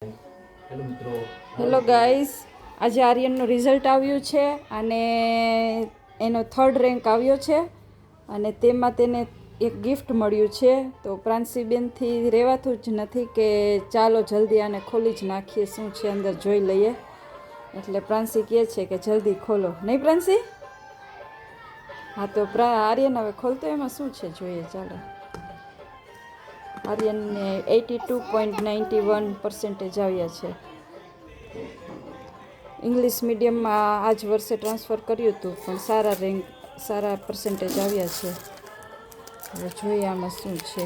Hello મિત્રો, hello guys, આજે આર્યનનું result આવ્યું છે અને એનો 3rd રેન્ક આવ્યો છે અને તેમાં તેને એક ગિફ્ટ મળ્યું છે. તો પ્રાંશીબેનથી રહેવાતું જ નથી કે ચાલો જલ્દી આને ખોલી જ નાખીએ, શું છે અંદર જોઈ લઈએ. એટલે પ્રાંશી કહે છે કે જલ્દી ખોલો, નહીં પ્રાંશી? હા તો આર્યન હવે ખોલતો, એમાં શું છે જોઈએ. ચાલો, આર્યનને 82.91% આવ્યા છે. ઇંગ્લિશ મીડિયમમાં આ જ વર્ષે ટ્રાન્સફર કર્યું હતું, પણ સારા પર્સન્ટેજ આવ્યા છે. હવે જોઈએ આમાં શું છે.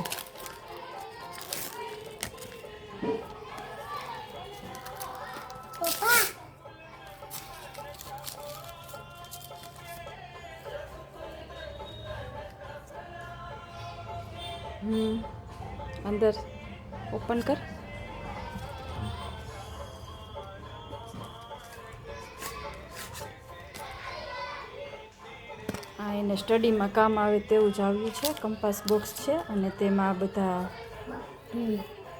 અંદર ઓપન કર. આ એને સ્ટડીમાં કામ આવે તેવું જ આવ્યું છે. કંપાસ બોક્સ છે અને તેમાં આ બધા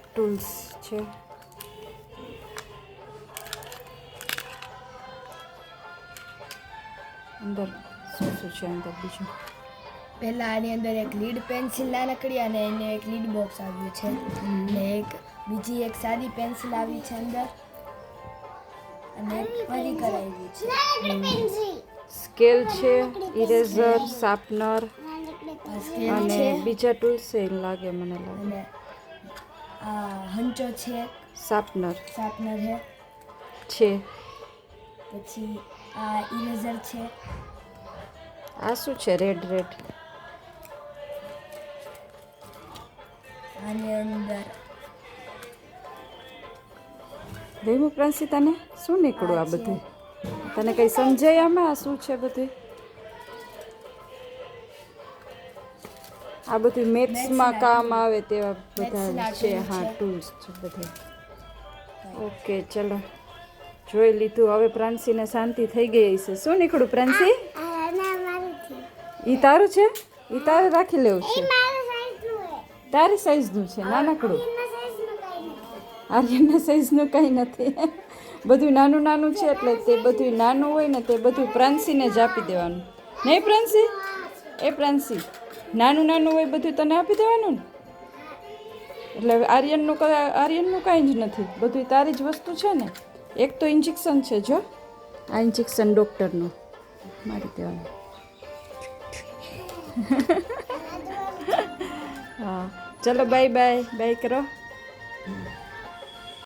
ટૂલ્સ છે. અંદર શું છે અંદર બીજું? પહેલા આની અંદર એક લીડ પેન્સિલ નાનકડી અને એને એક લીડ બોક્સ આવ્યું છે અને બીજી એક સાદી પેન્સિલ આવી છે અંદર અને ફરી કરાવી છે. સ્કેલ છે, ઇરેઝર, શાર્પનર અને છે બીજા ટૂલ્સ છે લાગે, મને લાગે. અને આ હંચો છે, શાર્પનર શાર્પનર છે. પછી આ ઇરેઝર છે. આ શું છે? રેડ આની અંદર દેવું પ્રાંશી, તને શું નીકળ્યું આ બધું? તને કંઈ સમજાય આમાં? આ શું છે બધું? આ બધું મેથ્સમાં કામ આવે તેવા બધા છે. હા, ટૂલ્સ છે બધે. ઓકે, ચલો, જોઈ લીધું. હવે પ્રાંશીને શાંતિ થઈ ગઈ છે. શું નીકળ્યું પ્રાંશી? ઈ તારું છે? ઈ તારે રાખી લેવું છે? તારી સાઈઝનું છે? નાનકડું? આર્યનના સાઈઝનું કંઈ નથી. બધું નાનું નાનું છે, એટલે તે બધું નાનું હોય ને તે બધું પ્રાંશીને જ આપી દેવાનું, નહીં પ્રાંશી? એ પ્રાંશી, નાનું નાનું હોય બધું તને આપી દેવાનું ને. એટલે આર્યનનું કાંઈ જ નથી, બધું તારી જ વસ્તુ છે ને. એક તો ઇન્જેક્શન છે, જો આ ઇન્જેક્શન ડૉક્ટરનું મારી દેવાનું. હા, ચલો, બાય કરો.